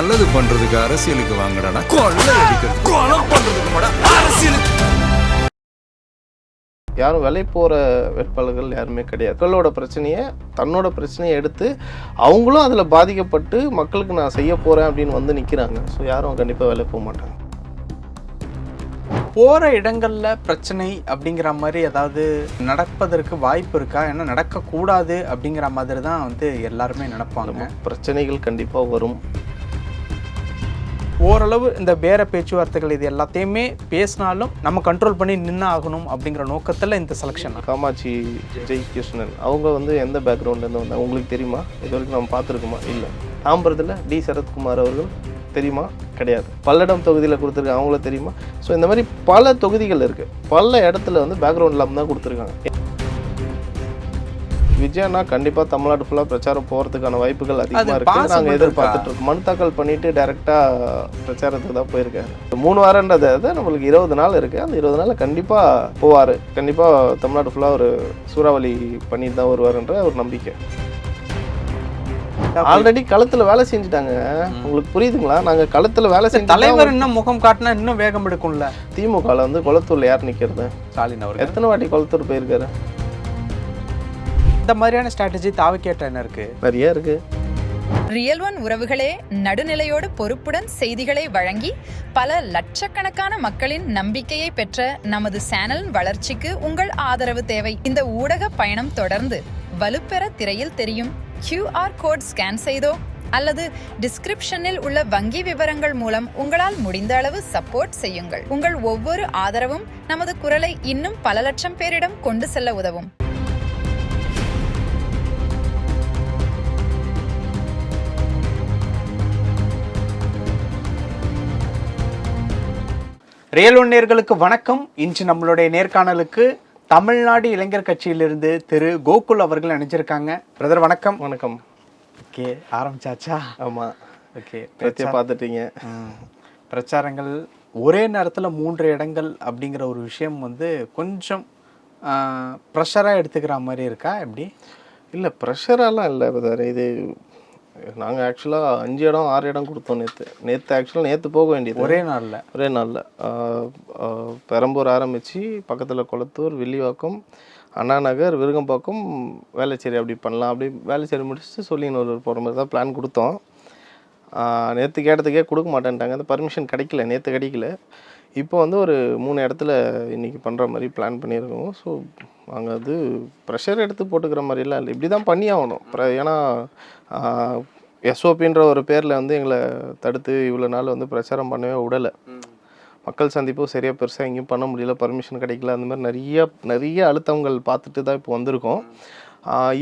நல்லது பண்றதுக்கு அரசியலுக்கு வாங்கடா, கொள்ளை அடிக்கிறது கொலை பண்றதுக்கு அரசியலுக்கு. யாரும் விலை போகிற வேட்பாளர்கள் யாருமே கிடையாது. மக்களோட பிரச்சனையை தன்னோட பிரச்சனையை எடுத்து அவங்களும் அதில் பாதிக்கப்பட்டு மக்களுக்கு நான் செய்ய போகிறேன் அப்படின்னு வந்து நிற்கிறாங்க. ஸோ யாரும் கண்டிப்பாக விலை போக மாட்டாங்க. போகிற இடங்களில் பிரச்சனை அப்படிங்கிற மாதிரி ஏதாவது நடப்பதற்கு வாய்ப்பு இருக்கா? ஏன்னா நடக்கக்கூடாது அப்படிங்கிற மாதிரி தான் வந்து எல்லாருமே நினைப்பாங்க. பிரச்சனைகள் கண்டிப்பாக வரும். ஓரளவு இந்த பேர பேச்சுவார்த்தைகள் இது எல்லாத்தையுமே பேசினாலும் நம்ம கண்ட்ரோல் பண்ணி நின்று ஆகணும் அப்படிங்கிற நோக்கத்தில் இந்த செலெக்ஷன். காமாட்சி ஜெயகிருஷ்ணன் அவங்க வந்து எந்த பேக்ரவுண்ட்லேருந்து வந்தாங்க உங்களுக்கு தெரியுமா? இது வரைக்கும் நம்ம பார்த்துருக்குமா? இல்லை. தாம்பரத்தில் டி சரத்குமார் அவர்கள் தெரியுமா? கிடையாது. பல்லடம் தொகுதியில் கொடுத்துருக்காங்க, அவங்கள தெரியுமா? ஸோ இந்த மாதிரி பல தொகுதிகள் இருக்குது, பல இடத்துல வந்து பேக்ரவுண்ட் இல்லாமல் தான் கொடுத்துருக்காங்க. விஜயனா கண்டிப்பாக தமிழ்நாடு ஃபுல்லாக பிரச்சாரம் போகிறதுக்கான வாய்ப்புகள் அதிகமாக இருக்குது. நாங்கள் எதிர்பார்த்துட்டு இருக்கோம். மனு தாக்கல் பண்ணிவிட்டு டைரெக்டாக பிரச்சாரத்துக்கு தான் போயிருக்காரு. 3 வாரன்றது நம்மளுக்கு 20 நாள் இருக்குது. அந்த 20 நாளில் கண்டிப்பாக போவார். கண்டிப்பாக தமிழ்நாடு ஃபுல்லாக ஒரு சூறாவளி பண்ணிட்டு தான் வருவாருன்ற ஒரு நம்பிக்கை. ஆல்ரெடி களத்துல வேலை செஞ்சுட்டாங்க. உங்களுக்கு புரியுதுங்களா? நாங்க களத்துல வேலை செஞ்ச தலைவர் இன்னும் முகம் காட்டினா இன்னும் வேகம் எடுக்கும்ல. திமுகல வந்து கொளத்தூர்ல யார் நிக்கிறது? ஸ்டாலின் அவர் எத்தனை வாட்டி கொளத்தூர் போயிருக்காரு? இந்த மாதிரியான ஸ்ட்ராட்டஜி தாவக்கேட்ட என்ன இருக்கு? நிறைய இருக்கு. ரியல் ஒன் உறவுகளே, நடுநிலையோடு பொறுப்புடன் செய்திகளை வழங்கி பல லட்சக்கணக்கான மக்களின் நம்பிக்கையை பெற்ற நமது சேனல் வளர்ச்சிக்கு உங்கள் ஆதரவு தேவை. இந்த ஊடக பயணம் தொடர்ந்து வலுப்பெற திரையில் தெரியும் QR கோட் ஸ்கேன் செய்தோ அல்லது டிஸ்கிரிப்ஷனில் உள்ள வங்கி விவரங்கள் மூலம் உங்களால் முடிந்த அளவு சப்போர்ட் செய்யுங்கள். உங்கள் ஒவ்வொரு ஆதரவும் நமது குரலை இன்னும் பல லட்சம் பேரிடம் கொண்டு செல்ல உதவும். ரியல் ஒன் நேயர்களுக்கு வணக்கம். இன்று நம்மளுடைய நேர்காணலுக்கு தமிழ்நாடு இளைஞர் கட்சியிலிருந்து திரு கோகுல் அவர்கள் நினைச்சிருக்காங்க. பிரதர் வணக்கம். வணக்கம். ஓகே, ஆரம்பிச்சாச்சா? ஆமாம். ஓகே, பார்த்துட்டீங்க. பிரச்சாரங்கள் ஒரே நேரத்தில் 3 இடங்கள் அப்படிங்கிற ஒரு விஷயம் வந்து கொஞ்சம் ப்ரெஷராக எடுத்துக்கிற மாதிரி இருக்கா? எப்படி? இல்லை, ப்ரெஷரெல்லாம் இல்லை பிரதர். இது நாங்கள் ஆக்சுவலாக 5 இடம் 6 இடம் கொடுத்தோம் நேற்று போக வேண்டியது ஒரே நாளில் பெரம்பூர் ஆரம்பித்து பக்கத்தில் கொளத்தூர், வில்லிவாக்கம், அண்ணா நகர், விருகம்பாக்கம், வேளச்சேரி அப்படி பண்ணலாம். அப்படி வேளச்சேரி முடிச்சுட்டு சொல்லின்னு போகிற மாதிரி தான் பிளான் கொடுத்தோம். நேற்று கேட்டதுக்கே கொடுக்க மாட்டேன்ட்டாங்க. அந்த பர்மிஷன் கிடைக்கல, நேற்று கிடைக்கல. இப்போ வந்து ஒரு 3 இடத்துல இன்றைக்கி பண்ணுற மாதிரி பிளான் பண்ணியிருக்கோம். ஸோ நாங்கள் அது ப்ரெஷர் எடுத்து போட்டுக்கிற மாதிரிலாம் இல்லை, இப்படி தான் பண்ணி ஆகணும். ஏன்னா எஸ்ஓபின்ற ஒரு பேரில் வந்து எங்களை தடுத்து இவ்வளோ நாள் வந்து பிரச்சாரம் பண்ணவே விடலை. மக்கள் சந்திப்பும் சரியாக பெருசாக எங்கேயும் பண்ண முடியல, பர்மிஷன் கிடைக்கல. அந்த மாதிரி நிறைய அழுத்தங்கள் பார்த்துட்டு தான் இப்போ வந்திருக்கோம்.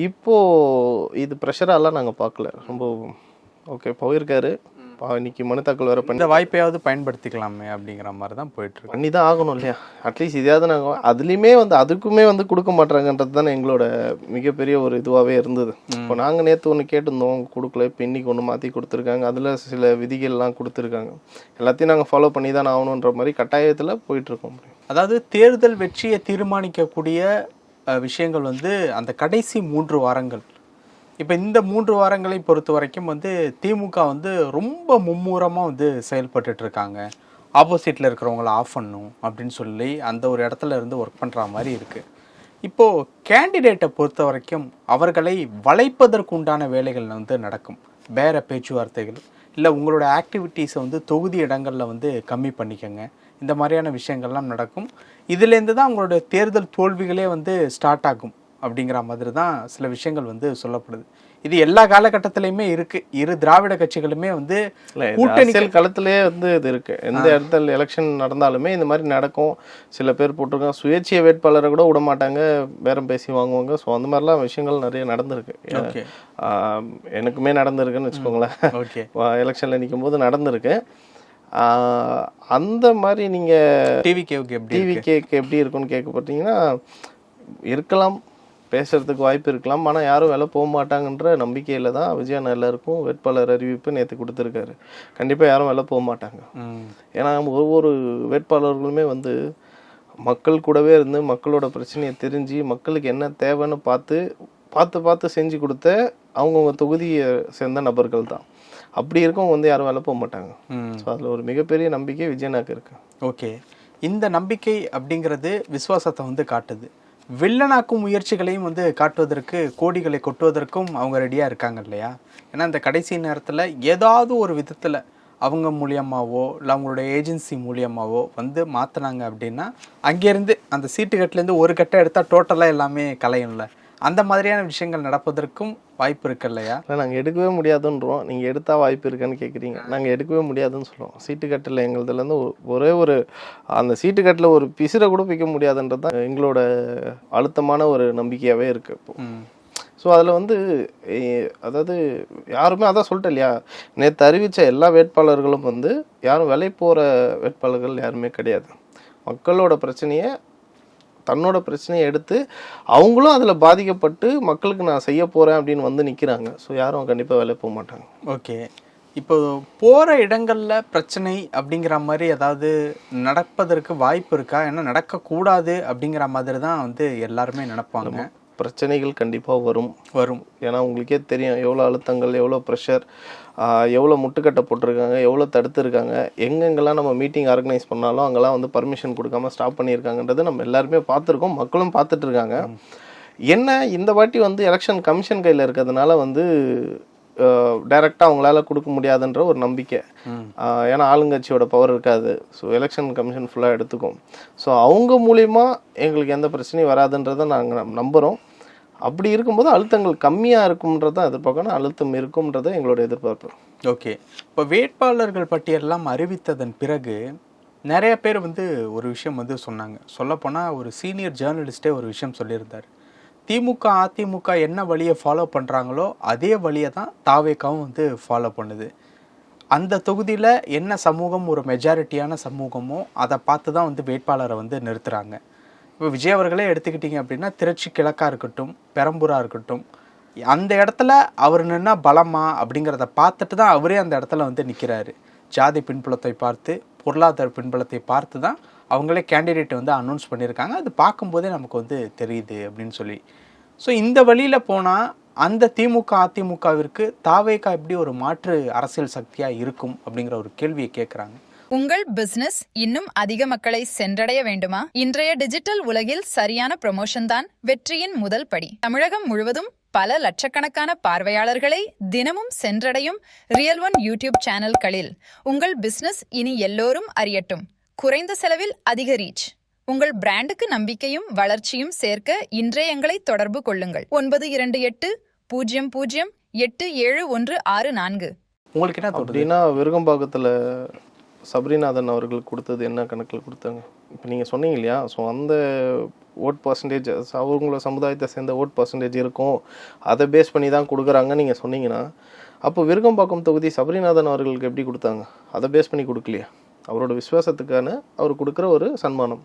இப்போது இது ப்ரெஷரெல்லாம் நாங்கள் பார்க்கல. ரொம்ப ஓகே போயிருக்காரு. இன்னைக்கு மனு தாக்கல் வேறு பண்ணி இந்த வாய்ப்பையாவது பயன்படுத்திக்கலாமே அப்படிங்கிற மாதிரி தான் போயிட்டுருக்கு. பண்ணி தான் ஆகணும் இல்லையா? அட்லீஸ்ட் இதையாவது நாங்கள் அதுலேயுமே வந்து அதுக்குமே வந்து கொடுக்க மாட்டாங்கன்றது தானே எங்களோட மிகப்பெரிய ஒரு இதுவாகவே இருந்தது. இப்போ நாங்கள் நேற்று ஒன்று கேட்டிருந்தோம், கொடுக்கல. இப்போ இன்னைக்கு ஒன்று மாற்றி கொடுத்துருக்காங்க. அதில் சில விதிகள்லாம் கொடுத்துருக்காங்க. எல்லாத்தையும் நாங்கள் ஃபாலோ பண்ணி தான் ஆகணுன்ற மாதிரி கட்டாயத்தில் போயிட்டுருக்கோம். அதாவது தேர்தல் வெற்றியை தீர்மானிக்கக்கூடிய விஷயங்கள் வந்து அந்த கடைசி 3 வாரங்கள். இப்போ இந்த 3 வாரங்களை பொறுத்த வரைக்கும் வந்து திமுக வந்து ரொம்ப மும்முரமாக வந்து செயல்பட்டு இருக்காங்க. ஆப்போசிட்டில் இருக்கிறவங்கள ஆஃப் பண்ணணும் அப்படின்னு சொல்லி அந்த ஒரு இடத்துல இருந்து ஒர்க் பண்ணுற மாதிரி இருக்குது. இப்போது கேண்டிடேட்டை பொறுத்த வரைக்கும் அவர்களை வளைப்பதற்கு உண்டான வேலைகள் வந்து நடக்கும். வேற பேச்சுவார்த்தைகள் இல்லை, உங்களோட ஆக்டிவிட்டீஸை வந்து தொகுதி இடங்களில் வந்து கம்மி பண்ணிக்கங்க, இந்த மாதிரியான விஷயங்கள்லாம் நடக்கும். இதுலேருந்து தான் உங்களோட தேர்தல் தோல்விகளே வந்து ஸ்டார்ட் ஆகும் அப்படிங்கிற மாதிரி தான் சில விஷயங்கள் வந்து சொல்லப்படுது. இது எல்லா காலகட்டத்திலையுமே இருக்கு. இரு திராவிட கட்சிகளுமே வந்து கூட்டணி களத்திலே வந்து இது இருக்கு. எந்த இடத்துல எலெக்ஷன் நடந்தாலுமே இந்த மாதிரி நடக்கும். சில பேர் போட்டிருக்காங்க, சுயேட்சை வேட்பாளரை கூட விட மாட்டாங்க, பேரம் பேசி வாங்குவாங்க. ஸோ அந்த மாதிரிலாம் விஷயங்கள் நிறைய நடந்திருக்கு. எனக்குமே நடந்திருக்குன்னு வச்சுக்கோங்களேன். எலெக்ஷன்ல நிற்கும் போது நடந்திருக்கு. அந்த மாதிரி நீங்க டிவிகேக்கு எப்படி இருக்குன்னு கேட்கப்பட்டீங்கன்னா இருக்கலாம், பேசுறதுக்கு வாய்ப்பு இருக்கலாம். ஆனால் யாரும் வேலை போக மாட்டாங்கன்ற நம்பிக்கையில் தான் விஜயன் எல்லாருக்கும் வேட்பாளர் அறிவிப்பு நேற்று கொடுத்துருக்காரு. கண்டிப்பாக யாரும் வேலை போக மாட்டாங்க. ஏன்னா ஒவ்வொரு வேட்பாளர்களுமே வந்து மக்கள் கூடவே இருந்து மக்களோட பிரச்சனையை தெரிஞ்சு மக்களுக்கு என்ன தேவைன்னு பார்த்து பார்த்து செஞ்சு கொடுத்த அவங்கவுங்க தொகுதியை சேர்ந்த நபர்கள் தான். அப்படி இருக்கவங்க வந்து யாரும் வேலை போக மாட்டாங்க. ஸோ அதில் ஒரு மிகப்பெரிய நம்பிக்கை விஜயனாக்கு இருக்கு. ஓகே, இந்த நம்பிக்கை அப்படிங்கிறது விசுவாசத்தை வந்து காட்டுது. வில்லனாக்கும் முயற்சிகளையும் வந்து காட்டுவதற்கு, கோடிகளை கொட்டுவதற்கும் அவங்க ரெடியாக இருக்காங்க இல்லையா? ஏன்னா இந்த கடைசி நேரத்தில் ஏதாவது ஒரு விதத்தில் அவங்க மூலியமாகவோ இல்லை அவங்களோட ஏஜென்சி மூலியமாகவோ வந்து மாற்றினாங்க அப்படின்னா அங்கேருந்து அந்த சீட்டுக்கட்டுலேருந்து ஒரு கட்டை எடுத்தால் டோட்டலாக எல்லாமே கலையும்ல. அந்த மாதிரியான விஷயங்கள் நடப்பதற்கும் வாய்ப்பு இருக்கு இல்லையா? நாங்கள் எடுக்கவே முடியாதுன்றோம். நீங்கள் எடுத்தால் வாய்ப்பு இருக்கான்னு கேட்குறீங்க. நாங்கள் எடுக்கவே முடியாதுன்னு சொல்லுவோம். சீட்டுக்கட்டில் எங்களுதுலேருந்து ஒரே ஒரு அந்த சீட்டுக்கட்டில் ஒரு பிசிற கூட பிக்க முடியாதுன்றது தான் எங்களோட அழுத்தமான ஒரு நம்பிக்கையாகவே இருக்குது இப்போ. ஸோ அதில் வந்து அதாவது யாருமே அதான் சொல்லிட்டேன் இல்லையா, நேற்று அறிவித்த எல்லா வேட்பாளர்களும் வந்து யாரும் விலை போகிற வேட்பாளர்கள் யாருமே கிடையாது. மக்களோட பிரச்சனையை, தன்னோட பிரச்சனையை எடுத்து அவங்களும் அதில் பாதிக்கப்பட்டு மக்களுக்கு நான் செய்ய போகிறேன் அப்படின்னு வந்து நிற்கிறாங்க. ஸோ யாரும் கண்டிப்பாக வேலை போக மாட்டாங்க. ஓகே, இப்போ போகிற இடங்களில் பிரச்சனை அப்படிங்கிற மாதிரி ஏதாவது நடப்பதற்கு வாய்ப்பு இருக்கா? ஏன்னா நடக்கக்கூடாது அப்படிங்கிற மாதிரி தான் வந்து எல்லாருமே நினைப்பாங்க. பிரச்சனைகள் கண்டிப்பாக வரும். ஏன்னா உங்களுக்கே தெரியும் எவ்வளோ அழுத்தங்கள், எவ்வளோ ப்ரெஷர், எவ்வளோ முட்டுக்கட்டை போட்டிருக்காங்க, எவ்வளோ தடுத்துருக்காங்க. எங்கெங்கெல்லாம் நம்ம மீட்டிங் ஆர்கனைஸ் பண்ணாலும் அங்கெல்லாம் வந்து பர்மிஷன் கொடுக்காம ஸ்டாப் பண்ணியிருக்காங்கன்றது நம்ம எல்லாருமே பார்த்துருக்கோம், மக்களும் பார்த்துட்ருக்காங்க. என்ன இந்த வாட்டி வந்து எலெக்ஷன் கமிஷன் கையில் இருக்கிறதுனால வந்து டைரெக்டாக அவங்களால கொடுக்க முடியாதுன்ற ஒரு நம்பிக்கை. ஏன்னா ஆளுங்கட்சியோட பவர் இருக்காது. ஸோ எலெக்ஷன் கமிஷன் ஃபுல்லாக எடுத்துக்கும். ஸோ அவங்க மூலிமா எங்களுக்கு எந்த பிரச்சனையும் வராதுன்றதை நாங்கள் நம்புகிறோம். அப்படி இருக்கும்போது அழுத்தங்கள் கம்மியாக இருக்கும்ன்றதான் எதிர்பார்க்கணும். அழுத்தம் இருக்கும்ன்றதை எங்களோட எதிர்பார்ப்பு. ஓகே, இப்போ வேட்பாளர்கள் பட்டியலெல்லாம் அறிவித்ததன் பிறகு நிறைய பேர் வந்து ஒரு விஷயம் வந்து சொன்னாங்க. சொல்லப்போனால் ஒரு சீனியர் ஜேர்னலிஸ்டே ஒரு விஷயம் சொல்லியிருந்தார். திமுக அதிமுக என்ன வழியை ஃபாலோ பண்ணுறாங்களோ அதே வழியை தான் தாவேக்காவும் வந்து ஃபாலோ பண்ணுது. அந்த தொகுதியில் என்ன சமூகம் ஒரு மெஜாரிட்டியான சமூகமோ அதை பார்த்து தான் வந்து வேட்பாளரை வந்து நிறுத்துகிறாங்க. இப்போ விஜய் அவர்களே எடுத்துக்கிட்டிங்க அப்படின்னா திருச்சி கிழக்காக இருக்கட்டும், பெரம்பூராக இருக்கட்டும், அந்த இடத்துல அவர் நின்னா பலமா அப்படிங்கிறத பார்த்துட்டு தான் அவரே அந்த இடத்துல வந்து நிற்கிறாரு. ஜாதி பின்புலத்தை பார்த்து, பொருளாதார பின்புலத்தை பார்த்து தான் அவங்களே கேண்டிடேட் வந்து அனௌன்ஸ் பண்ணியிருக்காங்க. அது பார்க்கும்போதே நமக்கு வந்து தெரியுது அப்படின்னு சொல்லி. ஸோ இந்த வழியில் போனால் அந்த திமுக அதிமுகவிற்கு தாவேகா எப்படி ஒரு மாற்று அரசியல் சக்தியாக இருக்கும் அப்படிங்கிற ஒரு கேள்வியை கேட்குறாங்க. உங்கள் பிசினஸ் இன்னும் அதிக மக்களை சென்றடைய வேண்டுமா? இன்றைய டிஜிட்டல் உலகில் சரியான ப்ரமோஷன் தான் வெற்றியின் முதல் படி. தமிழகம் முழுவதும் பல லட்சக்கணக்கான பார்வையாளர்களை தினமும் சென்றடையும் ரியல் ஒன் யூடியூப் சேனல்களில் உங்கள் பிசினஸ் இனி எல்லோரும் அறியட்டும். குறைந்த செலவில் அதிக ரீச். உங்கள் பிராண்டுக்கு நம்பிக்கையும் வளர்ச்சியும் சேர்க்க இன்றே எங்களை தொடர்பு கொள்ளுங்கள். 9280087164. உங்களுக்கு என்ன அப்படின்னா விருகம்பாக்கத்தில் சபரிநாதன் அவர்கள் கொடுத்தது என்ன கணக்கில் கொடுத்தாங்க? இப்போ நீங்கள் சொன்னீங்க இல்லையா, ஸோ அந்த ஓட் பர்சன்டேஜ் அவங்களோட சமுதாயத்தை சேர்ந்த ஓட் பர்சன்டேஜ் இருக்கும், அதை பேஸ் பண்ணி தான் கொடுக்குறாங்கன்னு நீங்கள் சொன்னீங்கன்னா, அப்போ விருகம்பாக்கம் தொகுதி சபரிநாதன் அவர்களுக்கு எப்படி கொடுத்தாங்க? அதை பேஸ் பண்ணி கொடுக்கலையா? அவரோட விசுவாசத்துக்கான அவர் கொடுக்குற ஒரு சன்மானம்.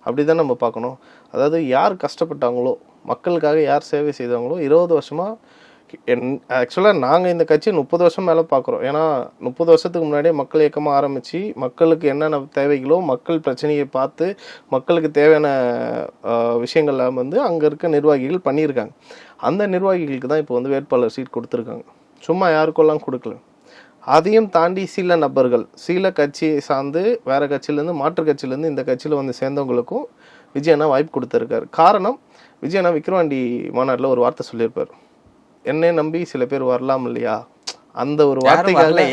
அப்படி தான் நம்ம பார்க்கணும். அதாவது யார் கஷ்டப்பட்டாங்களோ, மக்களுக்காக யார் சேவை செய்தாங்களோ, 20 வருஷமாக ஆக்சுவலாக நாங்கள் இந்த கட்சி 30 வருஷம் மேலே பார்க்குறோம். ஏன்னா 30 வருஷத்துக்கு முன்னாடியே மக்கள் இயக்கமாக ஆரம்பித்து மக்களுக்கு என்னென்ன தேவைகளோ மக்கள் பிரச்சனையை பார்த்து மக்களுக்கு தேவையான விஷயங்கள்லாம் வந்து அங்கே இருக்க நிர்வாகிகள் பண்ணியிருக்காங்க. அந்த நிர்வாகிகளுக்கு தான் இப்போ வந்து வேட்பாளர் சீட் கொடுத்துருக்காங்க. சும்மா யாருக்கெல்லாம் கொடுக்கல. அதையும் தாண்டி சில நபர்கள், சில கட்சியை சார்ந்து வேறு கட்சியிலேருந்து, மாற்று கட்சியிலேருந்து இந்த கட்சியில் வந்து சேர்ந்தவங்களுக்கும் விஜயண்ணா வாய்ப்பு கொடுத்துருக்காரு. காரணம், விஜயண்ணா விக்ரவாண்டி மாநாட்டில் ஒரு வார்த்தை சொல்லியிருப்பார், என்னை நம்பி சில பேர் வரலாம் இல்லையா, அந்த ஒரு வார்த்தைக்காக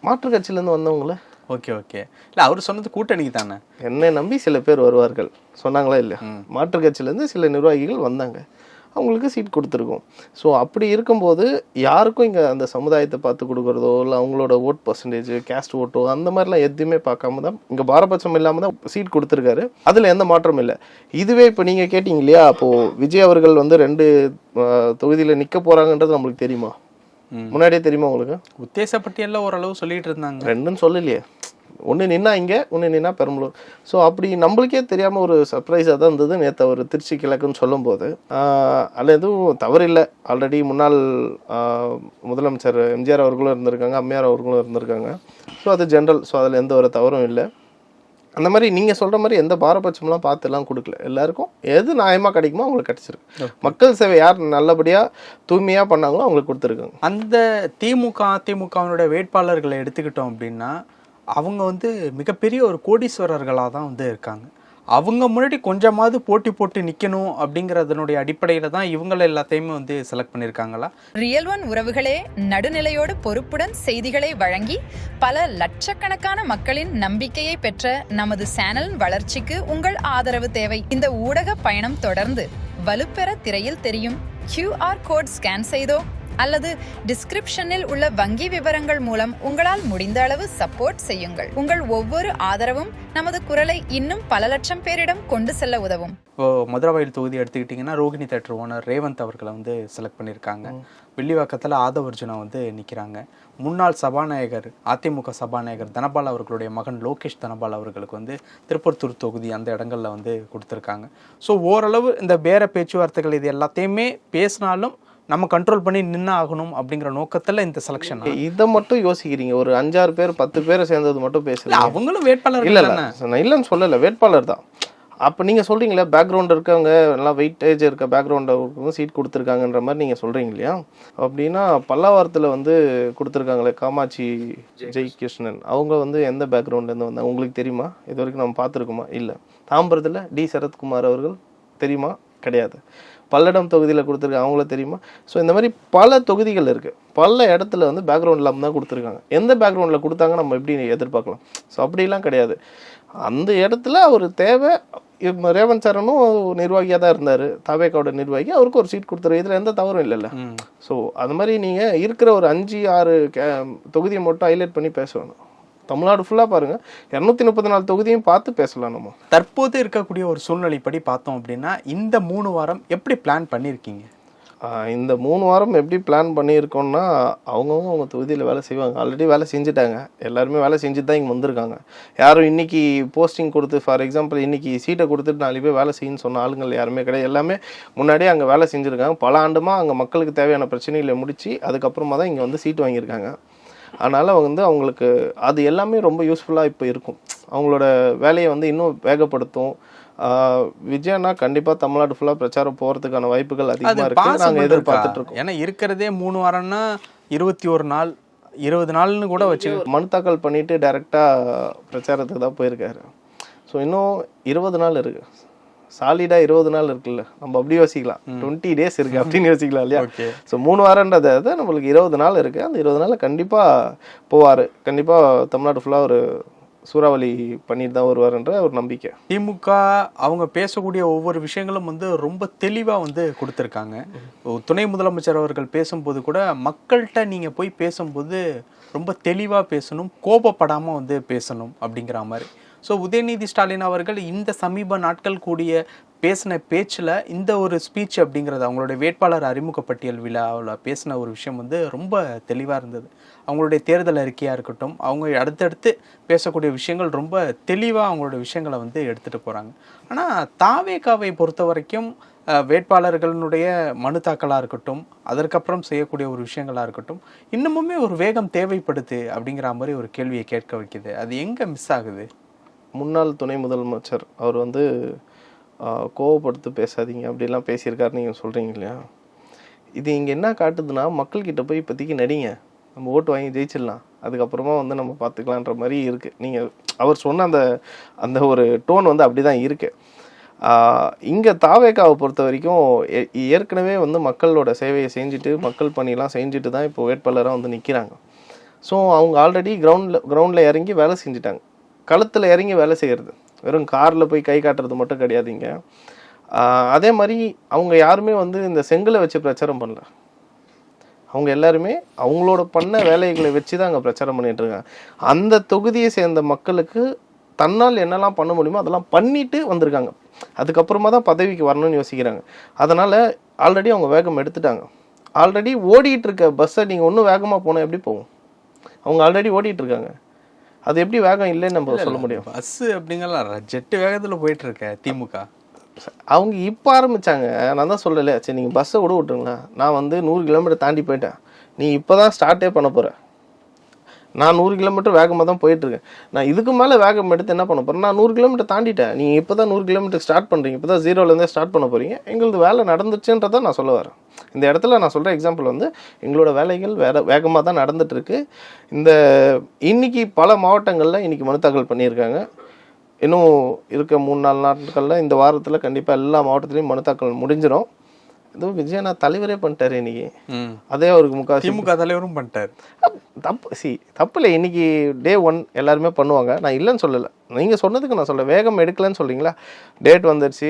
மாற்று கட்சியிலேருந்து வந்தவங்கள. ஓகே ஓகே, இல்லை அவர் சொன்னது கூட்டணிக்கு தானே. என்னை நம்பி சில பேர் வருவார்கள் சொன்னாங்களா இல்லையா? மாற்று கட்சியிலேருந்து சில நிர்வாகிகள் வந்தாங்க, அவங்களுக்கு சீட் கொடுத்துருக்கோம். ஸோ அப்படி இருக்கும்போது யாருக்கும் இங்கே அந்த சமுதாயத்தை பார்த்து கொடுக்குறதோ இல்லை அவங்களோட ஓட் பர்சன்டேஜ், கேஸ்ட் ஓட்டோ அந்த மாதிரிலாம் எதுவுமே பார்க்காம தான் இங்கே பாரபட்சம் இல்லாமல் தான் சீட் கொடுத்துருக்காரு. அதில் எந்த மாற்றமும் இல்லை. இதுவே இப்போ நீங்கள் கேட்டிங்க இல்லையா, அப்போது விஜய் அவர்கள் வந்து 2 தொகுதியில் நிற்க போகிறாங்கன்றது நம்மளுக்கு தெரியுமா? முன்னாடியே தெரியுமா உங்களுக்கு? உத்தேசப்பட்டியெல்லாம் ஓரளவு சொல்லிட்டு இருந்தாங்க. 2ன்னு சொல்லலையே, ஒன்று நின்னா இங்கே, ஒன்று நின்னா பெரம்பலூர். ஸோ அப்படி நம்மளுக்கே தெரியாமல் ஒரு சர்ப்ரைஸாக தான் இருந்தது நேற்று அவர் திருச்சி கிழக்குன்னு சொல்லும்போது. அதில் எதுவும் தவறில்லை. ஆல்ரெடி முன்னாள் முதலமைச்சர் எம்ஜிஆர் அவர்களும் இருந்திருக்காங்க, அம்மையார் அவர்களும் இருந்திருக்காங்க. ஸோ அது ஜென்ரல். ஸோ அதில் எந்த ஒரு தவறும் இல்லை. அந்த மாதிரி நீங்கள் சொல்கிற மாதிரி எந்த பாரபட்சம்லாம் பார்த்துலாம் கொடுக்கல. எல்லாருக்கும் எது நியாயமாக கிடைக்குமோ அவங்களுக்கு கிடச்சிருக்கு. மக்கள் சேவை யார் நல்லபடியாக தூய்மையாக பண்ணாங்களோ அவங்களுக்கு கொடுத்துருக்காங்க. அந்த திமுக அதிமுகவினுடைய வேட்பாளர்களை எடுத்துக்கிட்டோம் அப்படின்னா அவங்க வந்து மிகப்பெரிய ஒரு கோடீஸ்வரர்களாக தான் வந்து இருக்காங்க. அவங்க முன்னாடி கொஞ்சமாவது போட்டி போட்டு நிற்கணும் அப்படிங்கிறதனுடைய அடிப்படையில் தான் இவங்களை எல்லாத்தையுமே வந்து செலக்ட் பண்ணியிருக்காங்களா? ரியல் ஒன் உறவுகளே, நடுநிலையோடு பொறுப்புடன் செய்திகளை வழங்கி பல லட்சக்கணக்கான மக்களின் நம்பிக்கையை பெற்ற நமது சேனலின் வளர்ச்சிக்கு உங்கள் ஆதரவு தேவை. இந்த ஊடக பயணம் தொடர்ந்து வலுப்பெற திரையில் தெரியும் QR கோட் ஸ்கேன் செய்தோ அல்லது டிஸ்கிரிப்ஷனில் உள்ள வங்கி விவரங்கள் மூலம் உங்களால் முடிந்த அளவு சப்போர்ட் செய்யுங்கள். உங்கள் ஒவ்வொரு ஆதரவும் நமது குரலை இன்னும் பல லட்சம் பேரிடம் கொண்டு செல்ல உதவும். இப்போ மதுரவாயில் தொகுதி எடுத்துக்கிட்டிங்கன்னா ரோகிணி தேட்டர் ஓனர் ரேவந்த் அவர்களை வந்து செலக்ட் பண்ணியிருக்காங்க. வில்லிவாக்கத்தில் ஆதவர்ஜுனா வந்து நிற்கிறாங்க. முன்னாள் சபாநாயகர் அதிமுக சபாநாயகர் தனபால் அவர்களுடைய மகன் லோகேஷ் தனபால் அவர்களுக்கு வந்து திருப்பத்தூர் தொகுதி அந்த இடங்களில் வந்து கொடுத்துருக்காங்க. ஸோ ஓரளவு இந்த பேர பேச்சுவார்த்தைகள் இது எல்லாத்தையுமே பேசினாலும் நம்ம கண்ட்ரோல் பண்ணி நின்று ஆகணும் அப்படிங்கிற நோக்கத்தில் இந்த செலெக்ஷன். இதை மட்டும் யோசிக்கிறீங்க. ஒரு 5-6 பேர் 10 பேர் சேர்ந்தது மட்டும் பேசல. அவங்களும் வேட்பாளர் இல்லை நான் இல்லைன்னு சொல்லலை, வேட்பாளர் தான். அப்போ நீங்கள் சொல்கிறீங்களே பேக்ரவுண்ட் இருக்கவங்க நல்லா வெயிட்டேஜ் இருக்க பேக்ரவுண்டை சீட் கொடுத்துருக்காங்கன்ற மாதிரி நீங்கள் சொல்கிறீங்க இல்லையா? அப்படின்னா பல்லாவரத்தில் வந்து கொடுத்துருக்காங்களே காமாட்சி ஜெயகிருஷ்ணன், அவங்க வந்து எந்த பேக்ரவுண்ட்லேருந்து வந்தாங்க உங்களுக்கு தெரியுமா? இது வரைக்கும் நம்ம பார்த்துருக்கோமா? இல்லை. தாம்பரத்தில் டி சரத்குமார் அவர்கள் தெரியுமா? கிடையாது. பல்லடம் தொகுதியில் கொடுத்துருக்காங்க, அவங்கள தெரியுமா? ஸோ இந்த மாதிரி பல தொகுதிகள் இருக்குது. பல இடத்துல வந்து பேக்ரவுண்ட் இல்லாமல் தான் கொடுத்துருக்காங்க. எந்த பேக்ரவுண்டில் கொடுத்தாங்க நம்ம எப்படி எதிர்பார்க்கலாம்? ஸோ அப்படிலாம் கிடையாது. அந்த இடத்துல அவர் தேவை. ரேவந்த் சரணும் நிர்வாகியாக தான் இருந்தார், தாவேக்காவோட நிர்வாகி, அவருக்கு ஒரு சீட் கொடுத்துரு. இதில் எந்த தவறும் இல்லைல்ல. ஸோ அது மாதிரி நீங்கள் இருக்கிற ஒரு 5-6 தொகுதியை மட்டும் ஹைலைட் பண்ணி பேச வேணும். தமிழ்நாடு ஃபுல்லாக பாருங்கள், 234 தொகுதியும் பார்த்து பேசலாம். நம்ம தற்போது இருக்கக்கூடிய ஒரு சூழ்நிலைப்படி பார்த்தோம் அப்படின்னா இந்த 3 வாரம் எப்படி பிளான் பண்ணியிருக்கீங்க? இந்த 3 வாரம் எப்படி பிளான் பண்ணியிருக்கோம்னா அவங்கவுங்க அவங்க தொகுதியில் வேலை செய்வாங்க. ஆல்ரெடி வேலை செஞ்சுட்டாங்க. எல்லாருமே வேலை செஞ்சுட்டு தான் இங்கே வந்திருக்காங்க. யாரும் இன்றைக்கி போஸ்டிங் கொடுத்து ஃபார் எக்ஸாம்பிள் இன்றைக்கி சீட்டை கொடுத்துட்டு 4 பேர் வேலை செய்யுன்னு சொன்ன ஆளுங்கள் யாருமே கிடையாது. எல்லாமே முன்னாடியே அங்கே வேலை செஞ்சுருக்காங்க. பல ஆண்டுமாக அங்கே மக்களுக்கு தேவையான பிரச்சனைகளை முடித்து அதுக்கப்புறமா தான் இங்கே வந்து சீட்டு வாங்கியிருக்காங்க. அதனால் வந்து அவங்களுக்கு அது எல்லாமே ரொம்ப யூஸ்ஃபுல்லாக இப்போ இருக்கும். அவங்களோட வேலையை வந்து இன்னும் வேகப்படுத்தும். விஜயனா கண்டிப்பாக தமிழ்நாடு ஃபுல்லாக பிரச்சாரம் போகிறதுக்கான வாய்ப்புகள் அதிகமாக இருக்குது. நாங்கள் எதிர்பார்த்துட்டு இருக்கோம். ஏன்னா இருக்கிறதே 3 வாரம்னா 21 நாள் 20 நாள்னு கூட வச்சு மனு தாக்கல் பண்ணிவிட்டு டைரெக்டாக பிரச்சாரத்துக்கு தான் போயிருக்காரு. ஸோ இன்னும் 20 நாள் இருக்குது. சாலிடாக 20 நாள் இருக்குல்ல, நம்ம அப்படி யோசிக்கலாம். 20 டேஸ் இருக்குது அப்படின்னு யோசிக்கலாம் இல்லையா? ஸோ 3 வாரன்றதை நம்மளுக்கு 20 நாள் இருக்குது. அந்த 20 நாளில் கண்டிப்பாக போவார். கண்டிப்பாக தமிழ்நாடு ஃபுல்லாக ஒரு சூறாவளி பண்ணிட்டு தான் வருவார்ன்ற ஒரு நம்பிக்கை. திமுக அவங்க பேசக்கூடிய ஒவ்வொரு விஷயங்களும் வந்து ரொம்ப தெளிவாக வந்து கொடுத்துருக்காங்க. துணை முதலமைச்சர் அவர்கள் பேசும்போது கூட மக்கள்கிட்ட நீங்கள் போய் பேசும்போது ரொம்ப தெளிவாக பேசணும், கோபப்படாமல் வந்து பேசணும் அப்படிங்கிற மாதிரி. ஸோ உதயநிதி ஸ்டாலின் அவர்கள் இந்த சமீப நாட்கள் கூடிய பேசின பேச்சில் இந்த ஒரு ஸ்பீச் அப்படிங்கிறது அவங்களுடைய வேட்பாளர் அறிமுக பட்டியல் விழாவில் பேசின ஒரு விஷயம் வந்து ரொம்ப தெளிவாக இருந்தது. அவங்களுடைய தேர்தல் அறிக்கையாக இருக்கட்டும், அவங்க அடுத்தடுத்து பேசக்கூடிய விஷயங்கள் ரொம்ப தெளிவாக அவங்களுடைய விஷயங்களை வந்து எடுத்துகிட்டு போகிறாங்க. ஆனால் தாவேகாவை பொறுத்த வரைக்கும் வேட்பாளர்களுடைய மனு தாக்கலாக இருக்கட்டும், அதற்கப்புறம் செய்யக்கூடிய ஒரு விஷயங்களாக இருக்கட்டும், இன்னமுமே ஒரு வேகம் தேவைப்படுது அப்படிங்கிற மாதிரி ஒரு கேள்வியை கேட்க வைக்குது. அது எங்கே மிஸ் ஆகுது? முன்னாள் துணை முதலமைச்சர் அவர் வந்து கோவப்படுத்து பேசாதீங்க அப்படிலாம் பேசியிருக்காரு நீங்கள் சொல்கிறீங்க இல்லையா? இது இங்கே என்ன காட்டுதுன்னா மக்கள்கிட்ட போய் இப்போதைக்கு நடிங்க, நம்ம ஓட்டு வாங்கி ஜெயிச்சிடலாம், அதுக்கப்புறமா வந்து நம்ம பார்த்துக்கலான்ற மாதிரி இருக்குது. நீங்கள் அவர் சொன்ன அந்த ஒரு டோன் வந்து அப்படி தான் இருக்குது. இங்கே தாவேக்காவை பொறுத்த வரைக்கும் ஏற்கனவே வந்து மக்களோட சேவையை செஞ்சுட்டு மக்கள் பணியெல்லாம் செஞ்சுட்டு தான் இப்போ வேட்பாளராக வந்து நிற்கிறாங்க. ஸோ அவங்க ஆல்ரெடி கிரவுண்டில் இறங்கி வேலை செஞ்சுட்டாங்க. களத்தில் இறங்கி வேலை செய்கிறது, வெறும் காரில் போய் கை காட்டுறது மட்டும் கிடையாதுங்க. அதே மாதிரி அவங்க யாருமே வந்து இந்த செங்கலை வச்சு பிரச்சாரம் பண்ணல. அவங்க எல்லாருமே அவங்களோட பண்ண வேலைகளை வச்சு தான் அங்கே பிரச்சாரம் பண்ணிட்டு இருக்காங்க. அந்த தொகுதியை சேர்ந்த மக்களுக்கு தன்னால் என்னெல்லாம் பண்ண முடியுமோ அதெல்லாம் பண்ணிட்டு வந்திருக்காங்க. அதுக்கப்புறமா தான் பதவிக்கு வரணும்னு யோசிக்கிறாங்க. அதனால் ஆல்ரெடி அவங்க வேகம் எடுத்துட்டாங்க. ஆல்ரெடி ஓடிட்டு இருக்க பஸ்ஸை நீங்கள் இன்னும் வேகமாக போனால் எப்படி போகும்? அவங்க ஆல்ரெடி ஓடிட்டு இருக்காங்க. அது எப்படி வேகம் இல்லைன்னு நம்ம சொல்ல முடியும்? பஸ்ஸு அப்படிங்கலாம் ஜெட்டு வேகத்தில் போயிட்டு இருக்க திமுக அவங்க இப்போ ஆரம்பித்தாங்க. நான் தான் சொல்லலை, சரி நீங்கள் பஸ்ஸை விட விட்டுருங்களேன், நான் வந்து 100 கிலோமீட்டர் தாண்டி போயிட்டேன், நீ இப்போ தான் ஸ்டார்ட்டே பண்ண போகிற, நான் 100 கிலோமீட்டர் வேகமாக தான் போயிட்டுருக்கேன். நான் இதுக்கு மேலே வேகம் எடுத்து என்ன பண்ண போகிறேன்? நான் 100 கிலோமீட்டர் தாண்டிட்டேன். நீங்கள் இப்போ தான் 100 கிலோமீட்டர் ஸ்டார்ட் பண்ணுறீங்க, இப்போ தான் 0லேருந்தே ஸ்டார்ட் பண்ண போகிறீங்க. எங்களது வேலை நடந்துச்சுன்றதை நான் சொல்ல வரேன். இந்த இடத்துல நான் சொல்கிற எக்ஸாம்பிள் வந்து எங்களோட வேலைகள் வேகமாக தான் நடந்துகிட்ருக்கு. இன்னைக்கு பல மாவட்டங்களில் இன்றைக்கி மனு தாக்கல் பண்ணியிருக்காங்க. இன்னும் இருக்க 3-4 நாட்களில் இந்த வாரத்தில் கண்டிப்பாக எல்லா மாவட்டத்துலேயும் மனு தாக்கல் முடிஞ்சிடும். இதுவும் விஜயண்ணா தலைவரே பண்ணிட்டாரு இன்னைக்கு. அதே அவருக்கு முக்கால்வாசி திமுக தலைவரும் பண்ணிட்டாரு. தப்பு இல்லை. இன்னைக்கு டே 1 எல்லாருமே பண்ணுவாங்க, நான் இல்லைன்னு சொல்லலை. நீங்கள் சொன்னதுக்கு நான் சொல்கிறேன், வேகம் எடுக்கலன்னு சொல்கிறீங்களா? டேட் வந்துடுச்சு,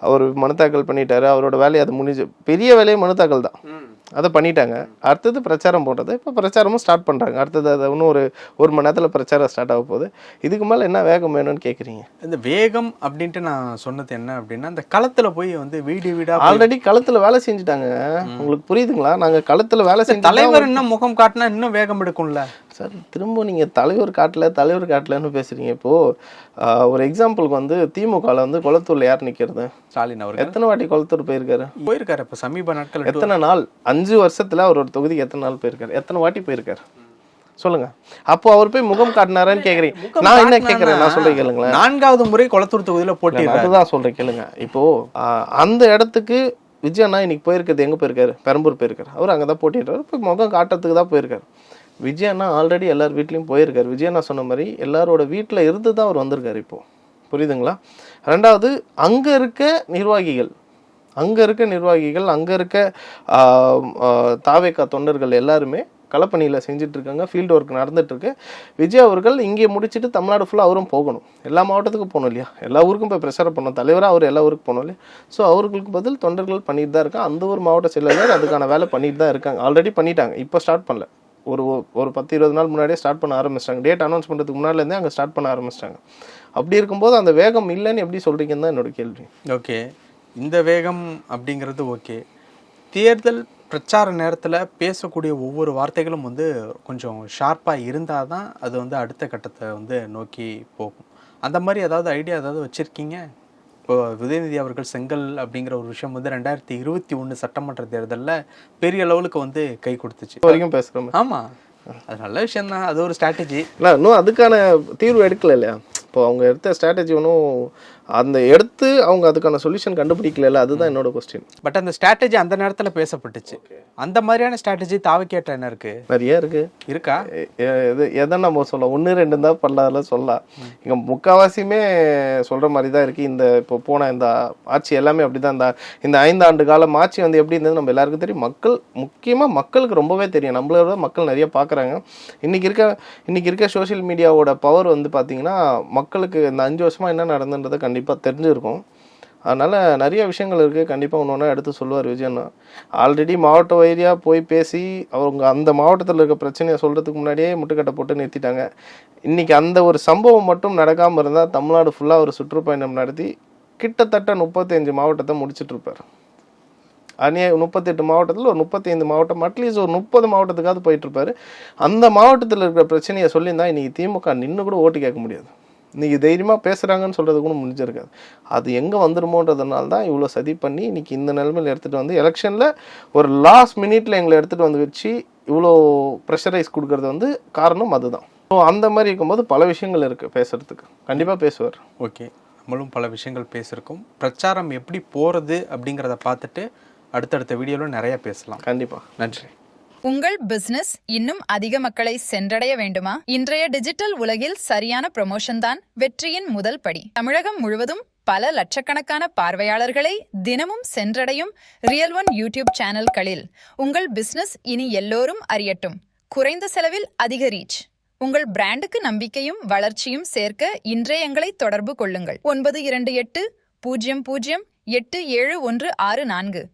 அவர் மனு தாக்கல் பண்ணிட்டாரு, அவரோட வேலையை அது முடிஞ்சு. பெரிய வேலையை மனு தாக்கல் தான், அதை பண்ணிட்டாங்க. அடுத்தது பிரச்சாரம் போட்டது, இப்போ பிரச்சாரமும் ஸ்டார்ட் பண்ணுறாங்க. அடுத்தது அதை இன்னும் ஒரு மணி நேரத்தில் பிரச்சாரம் ஸ்டார்ட் ஆக போகுது. இதுக்கு மேலே என்ன வேகம் வேணும்னு கேட்குறீங்க? இந்த வேகம் அப்படின்ட்டு நான் சொன்னது என்ன அப்படின்னா, இந்த களத்தில் போய் வந்து வீடாக ஆல்ரெடி களத்தில் வேலை செஞ்சுட்டாங்க. உங்களுக்கு புரியுதுங்களா? நாங்கள் களத்தில் வேலை செஞ்சு தலைவர் இன்னும் முகம் காட்டினா இன்னும் வேகம் எடுக்கும்ல சார். திரும்ப நீங்கள் தலைவர் காட்டலன்னு பேசுகிறீங்க. இப்போது ஒரு எக்ஸாம்பிளுக்கு வந்து திமுகவில் வந்து குளத்தூரில் யார் நிற்கிறது? ஸ்டாலின் அவர் எத்தனை வாட்டி குளத்தூர் போயிருக்காரு? இப்போ சமீப நாட்கள் எத்தனை நாள்? 5 வருஷத்துல அவர் ஒரு தொகுதிக்கு எத்தனை நாள் போயிருக்காரு? எத்தனை வாட்டி போயிருக்காரு சொல்லுங்க. அப்போ அவர் போய் முகம் காட்டினாரான்னு கேக்குறீங்க. நான் என்ன கேட்கறேன், நான் சொல்றேன் கேளுங்களேன். 4வது முறை குளத்தூர் தொகுதியில போட்டி, அதுதான் சொல்றேன் கேளுங்க. இப்போ அந்த இடத்துக்கு விஜயண்ணா இன்னைக்கு போயிருக்கிறது எங்க போயிருக்காரு? பெரம்பூர் போயிருக்காரு. அவர் அங்கதான் போட்டிடுறாரு. போய் முகம் காட்டுறதுக்கு தான் போயிருக்காரு. விஜயண்ணா ஆல்ரெடி எல்லார் வீட்லயும் போயிருக்காரு. விஜயண்ணா சொன்ன மாதிரி எல்லாரோட வீட்டுல இருந்து தான் அவர் வந்திருக்காரு. இப்போ புரியுதுங்களா? 2வது அங்க இருக்க நிர்வாகிகள், அங்கே இருக்க தாவேகா தொண்டர்கள் எல்லாருமே களப்பணியில் செஞ்சிட்ருக்காங்க. ஃபீல்டு ஒர்க் நடந்துகிட்ருக்கு. விஜய் அவர்கள் இங்கே முடிச்சுட்டு தமிழ்நாடு ஃபுல்லாக அவரும் போகணும். எல்லா மாவட்டத்துக்கும் போகணும் இல்லையா? எல்லா ஊருக்கும் போய் பிரச்சாரம் பண்ணணும். தலைவராக அவர் எல்லா ஊருக்கும் போகணும் இல்லையா? ஸோ அவர்களுக்கு பதில் தொண்டர்கள் பண்ணிட்டு தான் இருக்காங்க. அந்த ஒரு மாவட்ட செயலாளர் அதுக்கான வேலை பண்ணிட்டு தான் இருக்காங்க. ஆல்ரெடி பண்ணிட்டாங்க. இப்போ ஸ்டார்ட் பண்ணல, ஒரு 10-20 நாள் முன்னாடியே ஸ்டார்ட் பண்ண ஆரம்பிச்சிட்டாங்க. டேட் அனௌன்ஸ் பண்ணுறதுக்கு முன்னாடிலேருந்தே அங்கே ஸ்டார்ட் பண்ண ஆரம்பிச்சிட்டாங்க. அப்படி இருக்கும்போது அந்த வேகம் இல்லைன்னு எப்படி சொல்கிறீங்கன்னு தான் என்னோட கேள்வி. ஓகே, இந்த வேகம் அப்படிங்கிறது ஓகே. தேர்தல் பிரச்சார நேரத்தில் பேசக்கூடிய ஒவ்வொரு வார்த்தைகளும் வந்து கொஞ்சம் ஷார்ப்பாக இருந்தால் தான் அது வந்து அடுத்த கட்டத்தை வந்து நோக்கி போகும். அந்த மாதிரி ஏதாவது ஐடியா ஏதாவது வச்சுருக்கீங்க? இப்போ உதயநிதி அவர்கள் செங்கல் அப்படிங்கிற ஒரு விஷயம் வந்து 2021 சட்டமன்ற தேர்தலில் பெரிய லெவலுக்கு வந்து கை கொடுத்துச்சு. வரைக்கும் பேசுகிறோம். ஆமாம், அது நல்ல விஷயம் தான். அது ஒரு ஸ்ட்ராட்டஜி. இல்லை, இன்னும் அதுக்கான தீர்வு எடுக்கல இல்லையா? இப்போ அவங்க எடுத்த ஸ்ட்ராட்டஜி ஒன்றும் எடுத்து அவங்க அதுக்கான சொல்யூஷன் கண்டுபிடிக்கல. அதுதான் என்னோட கொஸ்டின். பட் அந்த ஸ்ட்ராட்டஜி அந்த நேரத்தில் பேசப்பட்டுச்சு. அந்த மாதிரியான ஸ்ட்ராட்டஜி தாவக்கேட்ட என்ன இருக்கு? நிறைய இருக்கா? எதை நம்ம சொல்லலாம்? 1-2 தான் பண்ணலாம் சொல்லலாம். இங்கே முக்கால்வாசியுமே சொல்கிற மாதிரி தான் இருக்குது. இப்போ போன இந்த ஆட்சி எல்லாமே அப்படி தான். இந்த 5 ஆண்டு காலம் ஆட்சி வந்து எப்படி இருந்தது நம்ம எல்லாருக்கும் தெரியும். முக்கியமாக மக்களுக்கு ரொம்பவே தெரியும். நம்மளோட மக்கள் நிறைய பார்க்குறாங்க. இன்னைக்கு இருக்க சோஷியல் மீடியாவோட பவர் வந்து பார்த்தீங்கன்னா மக்களுக்கு இந்த 5 வருஷமாக என்ன நடந்துன்றதை கண்டிப்பாக தெரிஞ்சிருக்கும். அதனால் நிறைய விஷயங்கள் இருக்குது. கண்டிப்பாக ஒன்று எடுத்து சொல்லுவார் விஜயண்ணா. ஆல்ரெடி மாவட்ட வைரியாக போய் பேசி அவங்க அந்த மாவட்டத்தில் இருக்க பிரச்சனையை சொல்கிறதுக்கு முன்னாடியே முட்டுக்கட்டை போட்டு நிறுத்திட்டாங்க. இன்றைக்கி அந்த ஒரு சம்பவம் மட்டும் நடக்காமல் இருந்தால் தமிழ்நாடு ஃபுல்லாக ஒரு சுற்றுப்பயணம் நடத்தி கிட்டத்தட்ட 35 மாவட்டத்தை முடிச்சிட்ருப்பார். 38 மாவட்டத்தில் ஒரு 35 மாவட்டம், அட்லீஸ்ட் ஒரு 30 மாவட்டத்துக்காவது போயிட்டுருப்பார். அந்த மாவட்டத்தில் இருக்கிற பிரச்சனையை சொல்லியிருந்தால் இன்றைக்கி திமுக நின்று கூட ஓட்டு கேட்க முடியாது. இன்றைக்கி தைரியமாக பேசுகிறாங்கன்னு சொல்கிறது கூட முடிஞ்சிருக்காது. அது எங்கே வந்துடுமோன்றதுனால தான் இவ்வளோ சதி பண்ணி இன்றைக்கி இந்த நிலைமையில் எடுத்துகிட்டு வந்து எலெக்ஷனில் ஒரு லாஸ்ட் மினிட்ல எங்களை எடுத்துகிட்டு வந்து வச்சு இவ்வளோ ப்ரெஷரைஸ் கொடுக்கறது வந்து காரணம் அதுதான். ஸோ அந்த மாதிரி இருக்கும்போது பல விஷயங்கள் இருக்குது பேசுகிறதுக்கு. கண்டிப்பாக பேசுவார். ஓகே, நம்மளும் பல விஷயங்கள் பேசியிருக்கோம். பிரச்சாரம் எப்படி போகிறது அப்படிங்கிறத பார்த்துட்டு அடுத்தடுத்த வீடியோவில் நிறைய பேசலாம். கண்டிப்பாக. நன்றி. உங்கள் பிசினஸ் இன்னும் அதிக மக்களை சென்றடைய வேண்டுமா? இன்றைய டிஜிட்டல் உலகில் சரியான ப்ரமோஷன் தான் வெற்றியின் முதல் படி. தமிழகம் முழுவதும் பல லட்சக்கணக்கான பார்வையாளர்களை தினமும் சென்றடையும் ரியல் ஒன் யூடியூப் சேனல்களில் உங்கள் பிசினஸ் இனி எல்லோரும் அறியட்டும். குறைந்த செலவில் அதிக ரீச். உங்கள் பிராண்டுக்கு நம்பிக்கையும் வளர்ச்சியும் சேர்க்க இன்றே எங்களை தொடர்பு கொள்ளுங்கள். 928 00 8714